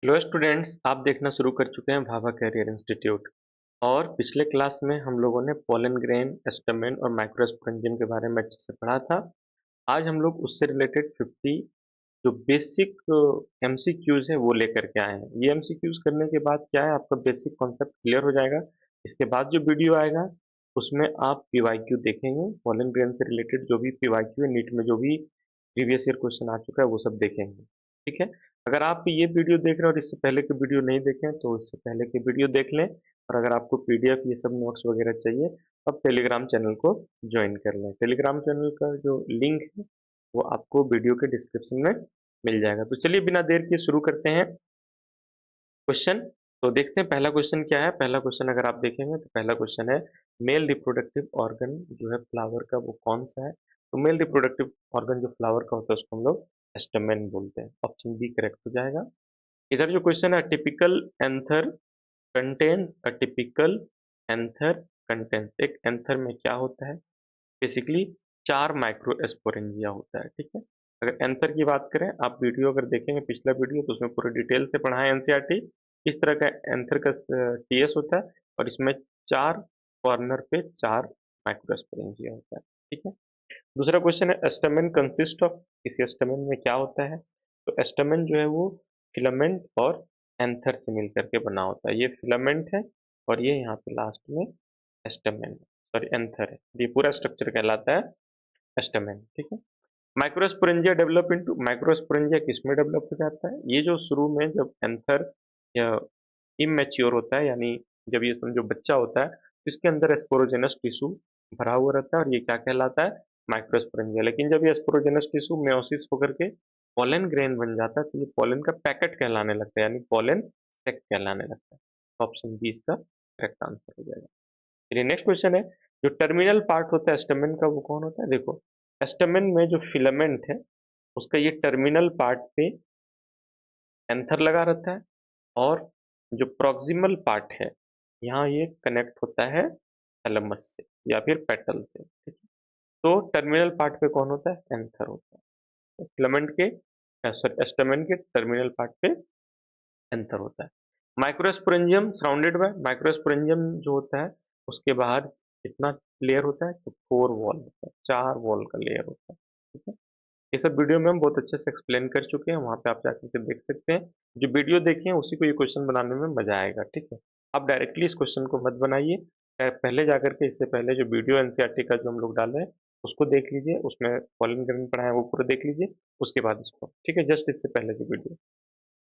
Hello students, आप देखना शुरू कर चुके हैं भाभा कैरियर इंस्टीट्यूट। और पिछले क्लास में हम लोगों ने पोलन ग्रेन, एस्टमेन और माइक्रोस्पोरेंजियम के बारे में अच्छे से पढ़ा था। आज हम लोग उससे रिलेटेड 50 जो बेसिक एमसीक्यूज है वो लेकर के आए हैं। ये एमसीक्यूज करने के बाद क्या है, आपका बेसिक कॉन्सेप्ट क्लियर हो जाएगा। इसके बाद जो वीडियो आएगा उसमें आप पीवाईक्यू देखेंगे, पोलन ग्रेन से रिलेटेड जो भी पीवाईक्यू है, नीट में जो भी प्रीवियस ईयर क्वेश्चन आ चुका है वो सब देखेंगे। ठीक है। अगर आप ये वीडियो देख रहे हैं और इससे पहले के वीडियो नहीं देखे हैं तो इससे पहले के वीडियो देख लें। और अगर आपको पीडीएफ ये सब नोट्स वगैरह चाहिए तो आप टेलीग्राम चैनल को ज्वाइन कर लें। टेलीग्राम चैनल का जो लिंक है वो आपको वीडियो के डिस्क्रिप्शन में मिल जाएगा। तो चलिए बिना देर के शुरू करते हैं क्वेश्चन। तो देखते हैं पहला क्वेश्चन क्या है। पहला क्वेश्चन अगर आप देखेंगे तो पहला क्वेश्चन है, मेल रिप्रोडक्टिव ऑर्गन जो है फ्लावर का वो कौन सा है। तो मेल रिप्रोडक्टिव ऑर्गन जो फ्लावर का होता है उसको हम लोग एस्टमेन बोलते हैं। ऑप्शन बी करेक्ट हो जाएगा। इधर जो क्वेश्चन है, typical anther contain a typical anther contain. एक एंथर में क्या होता है, बेसिकली 4 माइक्रोस्पोरेंजिया होता है। ठीक है। अगर एंथर की बात करें, आप वीडियो अगर देखेंगे पिछला वीडियो तो उसमें पूरे डिटेल से पढ़ा है एनसीईआरटी किस तरह का एंथर का टीएस होता है। और इसमें 4 कॉर्नर पे 4 माइक्रोस्पोरेंजिया होता है। ठीक है। दूसरा क्वेश्चन है, एस्टमेन कंसिस्ट ऑफ। इस एस्टमेन में क्या होता है। तो एस्टमेन जो है वो फिलामेंट और एंथर से मिलकर के बना होता है। ये फिलामेंट है और ये यहाँ पे लास्ट में एस्टमेन सॉरी एंथर है। ये पूरा स्ट्रक्चर कहलाता है एस्टमेन। ठीक है। Microsporangia develop into. माइक्रोस्पोरेंजिया किसमें डेवलप हो जाता है, ये जो शुरू में जब एंथर या इमेच्योर होता है, यानी जब ये समझो बच्चा होता है तो इसके अंदर स्पोरोजेनस टिश्यू भरा हुआ रहता है और ये क्या कहलाता है, माइक्रोस्पोरेंजिया। लेकिन जब ये स्पोरोजेनस टिश्यू मेयोसिस होकर के पोलन ग्रेन बन जाता है तो ये पोलन का पैकेट कहलाने लगता है, यानी पोलन सेक कहलाने लगता है। ऑप्शन बी इसका करेक्ट आंसर हो जाएगा। चलिए नेक्स्ट क्वेश्चन है, जो टर्मिनल पार्ट होता है स्टमेन का वो कौन होता है। देखो, स्टमेन में जो फिलामेंट है उसका ये टर्मिनल पार्ट पे एंथर लगा रहता है। और जो प्रॉक्सिमल पार्ट है यहाँ ये कनेक्ट होता है थैलेमस से या फिर पेटल से। ठीक है। तो टर्मिनल पार्ट पे कौन होता है, एंथर होता है। तो फिलामेंट के सॉरी स्टमेन के टर्मिनल पार्ट पे एंथर होता है। Microsporangium surrounded by. माइक्रोस्पोरेंजियम जो होता है उसके बाहर कितना लेयर होता है, तो 4 वॉल होता है, 4 वॉल का लेयर होता है। ठीक है। ये सब वीडियो में हम बहुत अच्छे से एक्सप्लेन कर चुके हैं, वहाँ पे आप जाकर के देख सकते हैं। जो वीडियो देखे हैं उसी को ये क्वेश्चन बनाने में मजा आएगा। ठीक है। आप डायरेक्टली इस क्वेश्चन को मत बनाइए, पहले जाकर के इससे पहले जो वीडियो एनसीईआरटी का जो हम लोग डाले हैं उसको देख लीजिए, उसमें पॉलिन ग्रेन पढ़ा है वो पूरा देख लीजिए, उसके बाद इसको। ठीक है। जस्ट इससे पहले की video.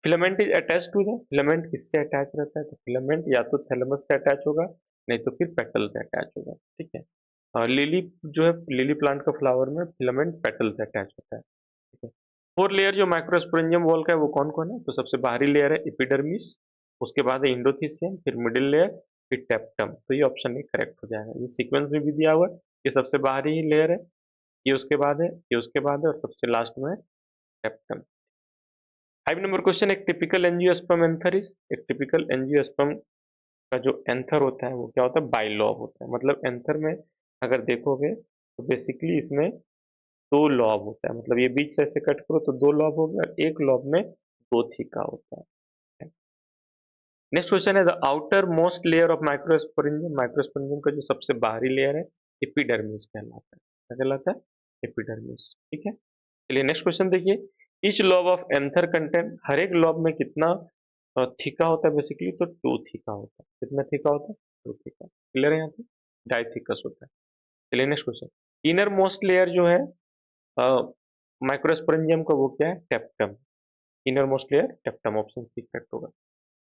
Filament is attach to the. Filament किससे अटैच रहता है, तो फिलामेंट या तो थैलेमस से अटैच होगा, नहीं तो फिर पेटल से अटैच होगा। ठीक है। लिली जो है, लिली प्लांट का फ्लावर में फिलामेंट पेटल से अटैच होता है। ठीक है। 4 लेयर जो माइक्रोस्पोरेंजियम वॉल का है वो कौन कौन है, तो सबसे बाहरी लेयर है एपिडर्मिस, उसके बाद है इंडोथीसियम, फिर मिडिल लेयर, फिर टेप्टम। तो ये ऑप्शन ए करेक्ट हो जाएगा। ये सीक्वेंस में भी दिया हुआ है, ये सबसे बाहरी ही लेयर है, ये उसके बाद है, ये उसके बाद है और सबसे लास्ट में है टेप्टम। 5 नंबर क्वेश्चन, एक टिपिकल एंजियोस्पर्म एंथर इज। एक टिपिकल एंजियोस्पर्म का जो एंथर होता है वो क्या होता है, बाइलॉब होता है। मतलब एंथर में अगर देखोगे तो बेसिकली इसमें 2 लॉब होता है, मतलब ये बीच से ऐसे कट करो तो 2 लॉब हो गए और एक लॉब में 2 थीका होता है। नेक्स्ट क्वेश्चन है, the outer most layer of microsporangium. Microsporangium का जो सबसे बाहरी लेयर है एपिडर्मिस कहलाता है। क्या कहलाता है, एपिडर्मिस। ठीक है। चलिए नेक्स्ट क्वेश्चन देखिए, each lobe of anther content. हर एक लॉब में कितना थीका होता है, बेसिकली तो 2 थीका होता है। कितना थीका होता है, 2 थीका। क्लियर है, यहाँ पे डाइथिकस होता है। चलिए next question, inner most layer जो है माइक्रोस्पोरेंजियम का वो क्या है, tapetum. Inner most layer tapetum, option C correct होगा।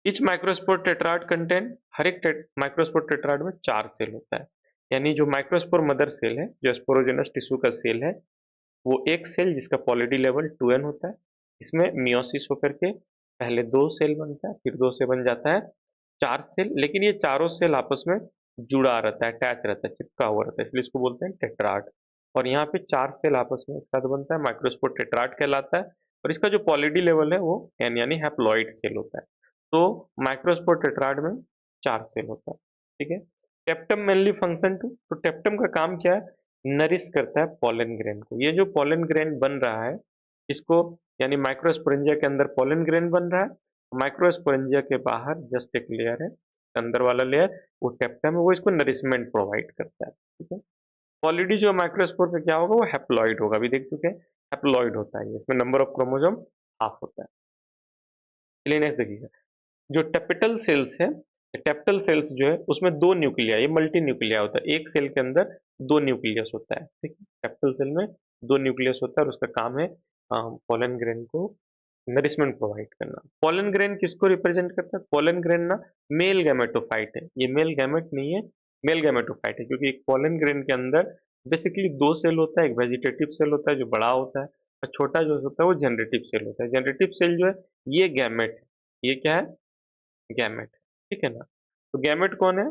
Each microspore tetrad content. हर एक माइक्रोस्पोर टेट्राड में 4 सेल होता है, यानी जो माइक्रोस्पोर मदर सेल है, जो स्पोरोजेनस टिश्यू का सेल है, वो एक सेल जिसका पॉली डी लेवल 2n होता है, इसमें मियोसिस होकर के पहले 2 सेल बनता है, फिर 2 से बन जाता है 4 सेल। लेकिन ये चारों सेल आपस में जुड़ा रहता है, अटैच रहता है, चिपका हुआ रहता है, इसलिए इसको बोलते हैं टेट्राड। और यहाँ पे 4 सेल आपस में एक साथ बनता है, माइक्रोस्पोर टेट्राड कहलाता है। और इसका जो पॉली डी लेवल है वो n यानी हैप्लॉइड सेल होता है। तो माइक्रोस्पोर टेट्राड में 4 सेल होता है। ठीक है। Tapetum mainly function to. तो टेप्टम का काम क्या है, नरिश करता है पोलन ग्रेन को। ये जो पोलन ग्रेन बन रहा है इसको, यानी माइक्रोस्पोरेंजिया के अंदर पोलन ग्रेन बन रहा है, माइक्रोस्पोरेंजिया के बाहर जस्ट एक लेयर है, अंदर वाला लेयर वो टेप्टम है, वो इसको नरिशमेंट प्रोवाइड करता है। ठीक है। पॉलीडी जो माइक्रोस्पोर पे क्या होगा, वो हैप्लॉइड होगा, अभी देख चुके हैं, हैप्लॉइड होता है, इसमें नंबर ऑफ क्रोमोसोम हाफ होता है। चलिए नेक्स्ट देखिएगा, जो टेपिटल सेल्स है, टेप्टल सेल्स जो है उसमें दो न्यूक्लिया, ये मल्टी न्यूक्लिया होता है, एक सेल के अंदर दो न्यूक्लियस होता है। ठीक है, टेप्टल सेल में दो न्यूक्लियस होता है और उसका काम है पोलन ग्रेन को नरिशमेंट प्रोवाइड करना। पोलन ग्रेन किसको रिप्रेजेंट करता है? पोलन ग्रेन ना मेल गैमेटोफाइट है, ये मेल गैमेट नहीं है, मेल गैमेटोफाइट है, क्योंकि एक पोलन ग्रेन के अंदर बेसिकली दो सेल होता है, एक वेजिटेटिव सेल होता है जो बड़ा होता है, और छोटा जो होता है वो जनरेटिव सेल होता है। जनरेटिव सेल जो है ये गैमेट है, ये क्या है? गैमेट। ठीक है ना? तो गैमेट कौन है?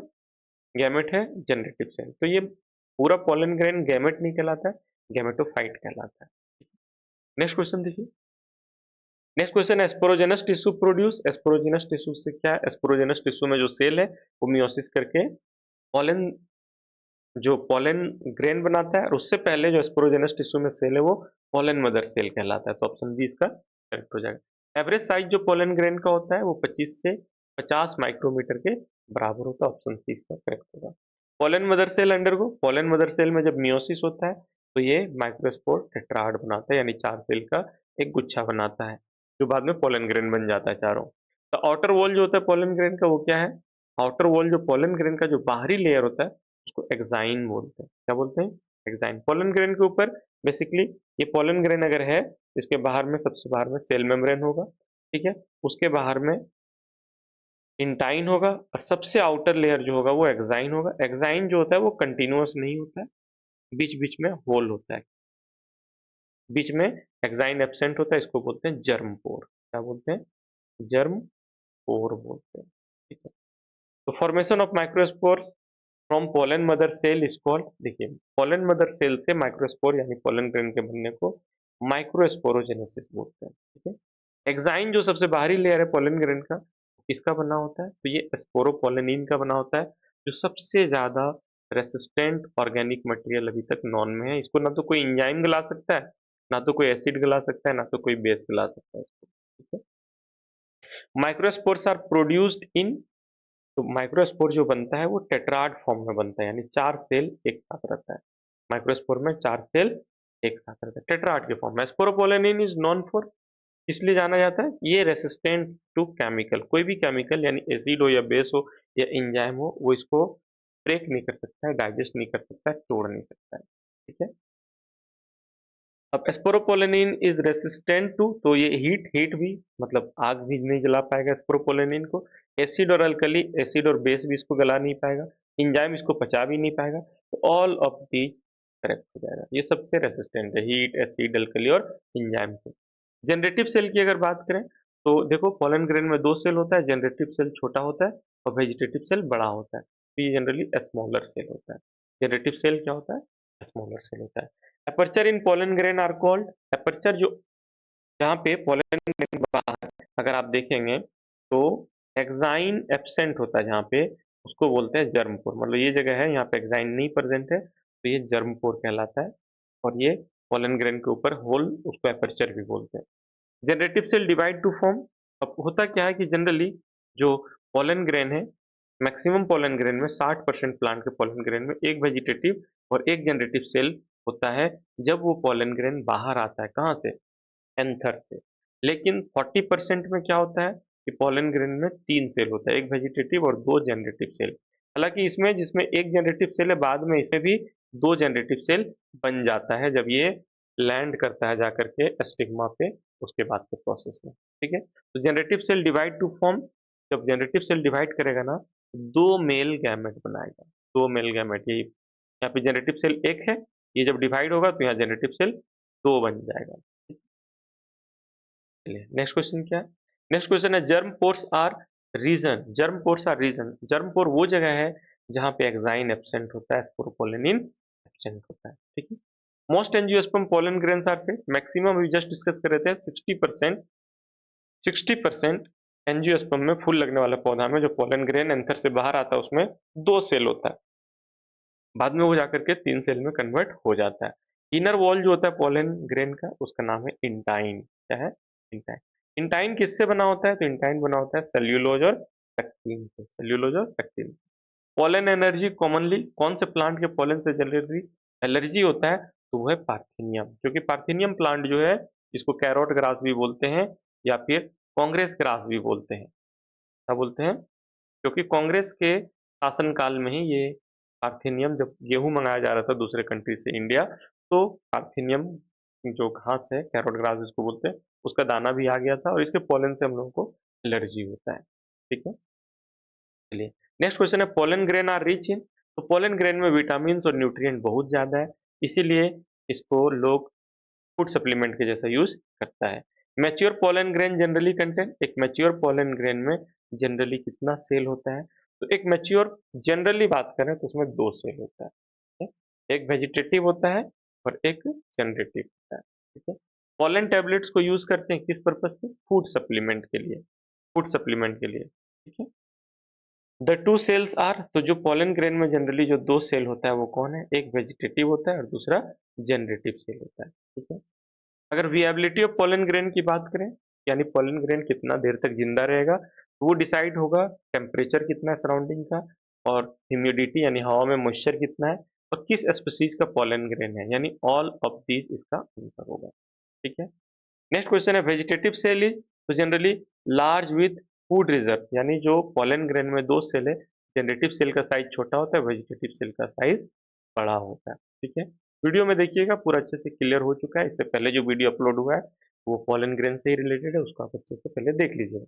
गैमेट है जनरेटिव सेल। तो ये पूरा पोलन ग्रेन गैमेट नहीं कहलाता है, गैमेटोफाइट कहलाता है। नेक्स्ट क्वेश्चन देखिए, नेक्स्ट क्वेश्चन है एस्पोरोजेनस टिश्यू प्रोड्यूस। एस्पोरोजेनस टिश्यू से क्या है? एस्पोरोजेनस टिश्यू में जो सेल है वो मियोसिस करके पोलन, जो पोलन ग्रेन बनाता है, और उससे पहले जो एस्पोरोजेनस टिश्यू में सेल है वो पोलन मदर सेल कहलाता है। तो ऑप्शन बी इसका करेक्ट हो जाएगा। एवरेज साइज जो पोलन ग्रेन का होता है वो 25 से 50 माइक्रोमीटर के बराबर होता है। ऑप्शन सी इसका करेक्ट होगा। Pollen mother cell undergo, pollen mother cell में जब मियोसिस होता है तो ये माइक्रोस्पोर टेट्राड बनाता है, यानी चार सेल का एक गुच्छा बनाता है, जो बाद में पोलन ग्रेन बन जाता है चारों। तो आउटर वॉल जो होता है पोलन ग्रेन का वो क्या है? आउटर वॉल जो पोलन ग्रेन का जो बाहरी लेयर होता है उसको एक्साइन बोलते हैं। क्या बोलते हैं? एक्साइन। पोलन ग्रेन के ऊपर बेसिकली, ये पोलन ग्रेन अगर है, इसके बाहर में, सबसे बाहर में सेल मेम्ब्रेन होगा। ठीक है, उसके बाहर में इंटाइन होगा, और सबसे आउटर लेयर जो होगा वो एक्साइन होगा। एक्साइन जो होता है वो कंटिन्यूअस नहीं होता है, बीच बीच में होल होता है, बीच में एक्साइन एब्सेंट होता है, इसको बोलते हैं जर्म पोर। क्या बोलते हैं? जर्म पोर बोलते हैं। ठीक है। तो formation of microspores from pollen mother cell is called, देखिए पोलन मदर सेल से माइक्रोस्पोर यानी पोलन ग्रेन के बनने को माइक्रोस्पोरोजेनेसिस बोलते हैं। ठीक है। एक्साइन जो सबसे बाहरी लेयर है पोलन ग्रेन का, किसका बना होता है? तो ये स्पोरोपोलेनिन का बना होता है, जो सबसे ज्यादा रेसिस्टेंट ऑर्गेनिक मटेरियल अभी तक नॉन में है। इसको ना तो कोई इंजाइम गला सकता है, ना तो कोई एसिड गला सकता है, ना तो कोई बेस गला सकता है इसको। ठीक है। माइक्रोस्पोर्स आर प्रोड्यूस्ड इन, तो माइक्रोस्पोर जो बनता है वो टेट्राड फॉर्म में बनता है, यानी चार सेल एक साथ रहता है। माइक्रोस्पोर में चार सेल एक साथ रहता है टेट्राड के फॉर्म में। स्पोरोपोलेनिन इज नॉन फॉर, इसलिए जाना जाता है ये रेसिस्टेंट टू केमिकल, कोई भी केमिकल यानी एसिड हो या बेस हो या एंजाइम हो, वो इसको ब्रेक नहीं कर सकता है, डाइजेस्ट नहीं कर सकता है, तोड़ नहीं सकता है। ठीक है। अब स्पोरोपोलेनिन इज रेसिस्टेंट टू, तो ये हीट भी, मतलब आग भी नहीं जला पाएगा स्पोरोपोलेनिन को। एसिड और अल्कली, एसिड और बेस भी इसको गला नहीं पाएगा। इंजाइम इसको पचा भी नहीं पाएगा। तो ऑल ऑफ दीज करेक्ट हो जाएगा, ये सबसे रेसिस्टेंट है, हीट, एसिड, अल्कली और इंजाइम से। जनरेटिव सेल की अगर बात करें तो देखो पोलन ग्रेन में दो सेल होता है, जनरेटिव सेल छोटा होता है और वेजिटेटिव सेल बड़ा होता है, तो ये जनरली स्मॉलर सेल होता है। जनरेटिव सेल क्या होता है? स्मॉलर सेल होता है। Aperture in pollen grain are called, aperture जो, जहाँ पे पोलन ग्रेन बाहर अगर आप देखेंगे तो एक्साइन एब्सेंट होता है जहाँ पे, उसको बोलते हैं जर्म पोर। मतलब ये जगह है यहाँ पे एक्साइन नहीं प्रेजेंट है तो ये जर्म पोर कहलाता है, और ये पोलन ग्रेन के ऊपर होल, उसको अपर्चर भी बोलते हैं। Generative cell divide to form, अब होता क्या है कि जनरली जो पोलन ग्रेन है, मैक्सिमम पोलन ग्रेन में 60% प्लांट के पोलन ग्रेन में एक वेजिटेटिव और एक जनरेटिव सेल होता है, जब वो पोलन ग्रेन बाहर आता है कहाँ से? एंथर से। लेकिन 40% में क्या होता है कि पोलन ग्रेन में तीन सेल होता है, एक वेजिटेटिव और दो जनरेटिव सेल। हालांकि इसमें जिसमें एक जनरेटिव सेल है, बाद में इसमें भी दो जनरेटिव सेल बन जाता है जब ये लैंड करता है जाकर के स्टिग्मा पे, उसके बाद के प्रोसेस में। ठीक है। तो generative cell divide to form, जब जनरेटिव सेल डिवाइड करेगा ना, दो मेल गैमेट बनाएगा, दो मेल गैमेट। ये यहाँ पे जनरेटिव सेल एक है, ये जब डिवाइड होगा तो यहाँ जनरेटिव सेल दो बन जाएगा। चलिए नेक्स्ट क्वेश्चन क्या है? नेक्स्ट क्वेश्चन है germ pores are region. Germ pores are region, germ pore वो जगह है जहां पे एक्साइन एब्सेंट होता है, स्पोरोपोलेनिन एब्सेंट होता है। ठीक है। Most angiosperm pollen grains are से, मैक्सिमम अभी जस्ट डिस्कस कर रहे थे 60%, 60% एंजियोस्पर्म में, फूल लगने वाला पौधा में जो पोलन ग्रेन एंथर से बाहर आता है उसमें दो सेल होता है, बाद में वो जाकर के तीन सेल में कन्वर्ट हो जाता है। इनर वॉल जो होता है पोलन ग्रेन का, उसका नाम है इंटाइन। क्या है? इंटाइन। इंटाइन किससे बना होता है? तो इंटाइन बना होता है सेल्यूलोज और पेक्टिन से, सेल्यूलोज और पेक्टिन। पोलन एनर्जी कॉमनली कौन से प्लांट के पोलन से जनरली एलर्जी होता है? तो वो है पार्थिनियम, क्योंकि पार्थिनियम प्लांट जो है इसको कैरोट ग्रास भी बोलते हैं या फिर कांग्रेस ग्रास भी बोलते हैं। क्या बोलते हैं? क्योंकि कांग्रेस के शासनकाल में ही ये पार्थिनियम, जब गेहूं मंगाया जा रहा था दूसरे कंट्री से इंडिया, तो पार्थिनियम जो घास है, कैरोट ग्रास जिसको बोलते हैं, उसका दाना भी आ गया था और इसके पोलन से हम लोगों को एलर्जी होता है। ठीक है, चलिए नेक्स्ट क्वेश्चन है, pollen grain are rich in. तो पोलन ग्रेन में विटामिन और न्यूट्रिएंट बहुत ज्यादा है, इसीलिए इसको लोग फूड सप्लीमेंट के जैसा यूज करता है। Mature pollen grain generally contain, एक मैच्योर पोलन ग्रेन में जनरली कितना सेल होता है? तो एक मैच्योर जनरली बात करें तो उसमें दो सेल होता है, ठीक है? एक वेजिटेटिव होता है और एक जनरेटिव होता है। ठीक है, पोलन टेबलेट्स को यूज करते हैं किस पर्पज से? फूड सप्लीमेंट के लिए, फूड सप्लीमेंट के लिए। ठीक है, द टू सेल्स आर, तो जो पोलन ग्रेन में जनरली जो दो सेल होता है वो कौन है? एक वेजिटेटिव होता है और दूसरा जनरेटिव सेल होता है। ठीक है, अगर विएबिलिटी ऑफ पोलन ग्रेन की बात करें, यानी पोलन ग्रेन कितना देर तक जिंदा रहेगा, तो वो डिसाइड होगा टेम्परेचर कितना है सराउंडिंग का, और ह्यूमिडिटी यानी हवा में मॉइस्चर कितना है, और किस स्पीसीज का पोलन ग्रेन है, यानी ऑल ऑफ दीज इसका आंसर होगा। ठीक है, नेक्स्ट क्वेश्चन है, वेजिटेटिव सेल इज, तो generally large with food reserve, यानी जो पोलन ग्रेन में दो सेल है, जनरेटिव सेल का साइज छोटा होता है, वेजिटेटिव सेल का साइज बड़ा होता है। ठीक है, वीडियो में देखिएगा पूरा अच्छे से क्लियर हो चुका है, इससे पहले जो वीडियो अपलोड हुआ है वो पोलन ग्रेन से ही रिलेटेड है, उसको आप अच्छे से पहले देख लीजिएगा।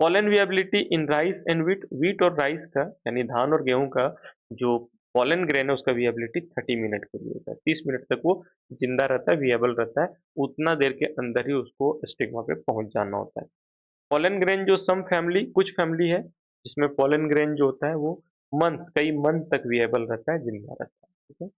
Pollen viability in rice and wheat, wheat और राइस का यानी धान और गेहूं का जो पोलन ग्रेन है उसका विएबिलिटी 30 मिनट के लिए होता है, 30 मिनट तक वो जिंदा रहता है, विएबल रहता है, उतना देर के अंदर ही उसको स्टिग्मा पे पहुंच जाना होता है। पोलन ग्रेन जो सम फैमिली, कुछ फैमिली है जिसमें पोलन ग्रेन जो होता है वो मंथ्स, कई मंथ तक विएबल रहता है, जिंदा रहता है। ठीक है,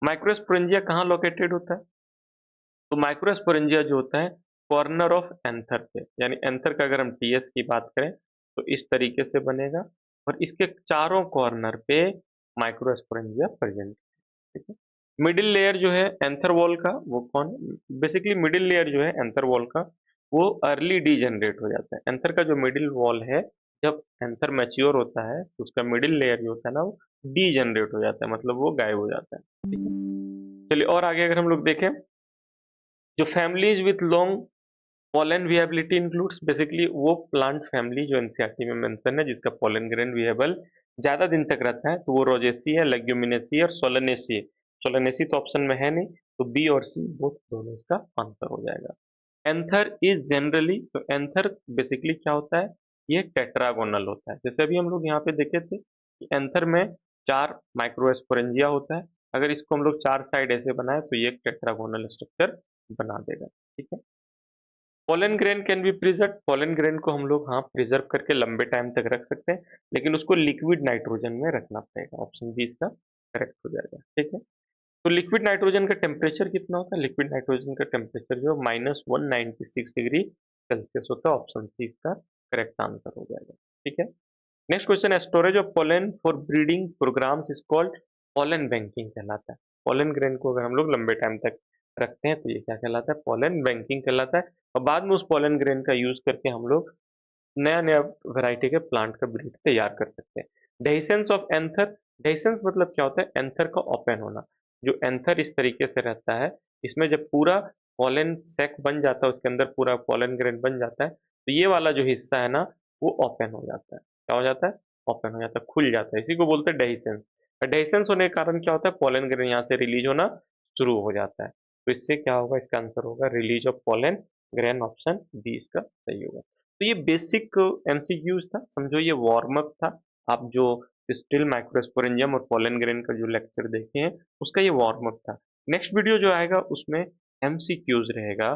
माइक्रोस्पोरेंजिया कहाँ लोकेटेड होता है? तो माइक्रोस्पोरेंजिया जो होता है कॉर्नर ऑफ एंथर पे, यानी एंथर का अगर हम टीएस की बात करें तो इस तरीके से बनेगा, और इसके चारों कॉर्नर पे माइक्रोस्पोरेंजिया प्रेजेंट। ठीक है, मिडिल लेयर जो है एंथर वॉल का वो कौन, बेसिकली मिडिल लेयर जो है एंथर वॉल का वो अर्ली डीजनरेट हो जाता है। एंथर का जो मिडिल वॉल है, जब एंथर मैच्योर होता है तो उसका मिडिल लेयर जो होता है ना वो डीजनरेट हो जाता है, मतलब वो गायब हो जाता है। ठीक है, चलिए और आगे अगर हम लोग देखें, जो families with long pollen viability includes, basically वो प्लांट फैमिली जो एनसीईआरटी में मेंशन है जिसका पोलन ग्रेन विएबल ज्यादा दिन तक रहता है, तो वो रोजेसी है, लेग्यूमिनेसी और सोलनेसी है। सोलनेसी तो ऑप्शन में है नहीं, तो बी और सी बोथ दोनों इसका आंसर हो जाएगा। एंथर इज जनरली, तो एंथर बेसिकली क्या होता है? ये टेट्रागोनल होता है, जैसे अभी हम लोग यहाँ पे देखे थे कि एंथर में चार माइक्रोस्पोरेंजिया होता है, अगर इसको हम लोग चार साइड ऐसे बनाए तो ये एक टेट्रागोनल स्ट्रक्चर बना देगा। ठीक है, pollen grain can be preserve, pollen grain को हम लोग हाँ प्रिजर्व करके लंबे टाइम तक रख सकते हैं, लेकिन उसको लिक्विड नाइट्रोजन में रखना पड़ेगा, ऑप्शन बी इसका करेक्ट हो जाएगा। ठीक है, तो लिक्विड नाइट्रोजन का टेम्परेचर कितना होता है? लिक्विड नाइट्रोजन का टेम्परेचर जो -196 डिग्री सेल्सियस होता है, ऑप्शन सी इसका करेक्ट आंसर हो जाएगा। ठीक है, नेक्स्ट क्वेश्चन है, storage of pollen for breeding programs is called, pollen banking कहलाता है। पोलन ग्रेन को अगर हम लोग लंबे टाइम तक रखते हैं तो ये क्या कहलाता है? पोलन बैंकिंग कहलाता है, और बाद में उस पोलन ग्रेन का यूज करके हम लोग नया नया वैरायटी के प्लांट का ब्रीड तैयार कर सकते हैं। डेhiscence ऑफ एंथर, डेhiscence मतलब क्या होता है? एंथर का ओपन होना, जो एंथर इस तरीके से रहता है, इसमें जब पूरा पोलन सैक बन जाता है, उसके अंदर पूरा पोलन ग्रेन बन जाता है, तो ये वाला जो हिस्सा है ना वो ओपन हो जाता है। क्या हो जाता है? ओपन हो जाता है, खुल जाता है, इसी को बोलते हैं डेhiscence। डेhiscence होने के कारण क्या होता है? पोलन ग्रेन यहाँ से रिलीज होना शुरू हो जाता है, तो इससे क्या होगा? इसका आंसर होगा release of pollen grain, option B इसका सही होगा। तो ये बेसिक एमसीक्यूज था, समझो ये वार्म अप था। आप जो स्टिल माइक्रोस्पोरेंजियम और पोलन ग्रेन का जो लेक्चर देखे हैं उसका ये वार्म अप था। नेक्स्ट वीडियो जो आएगा उसमें एमसीक्यूज रहेगा,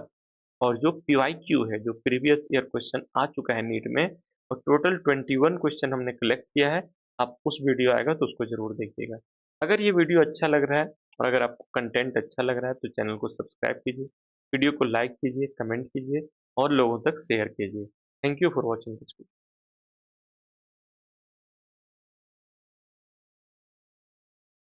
और जो पीवाईक्यू है, जो प्रीवियस ईयर क्वेश्चन आ चुका है नीट में, और टोटल 21 क्वेश्चन हमने कलेक्ट किया है, आप उस वीडियो आएगा तो उसको जरूर देखिएगा। अगर ये वीडियो अच्छा लग रहा है और अगर आपको कंटेंट अच्छा लग रहा है तो चैनल को सब्सक्राइब कीजिए, वीडियो को लाइक कीजिए, कमेंट कीजिए और लोगों तक शेयर कीजिए। Thank you for watching this video.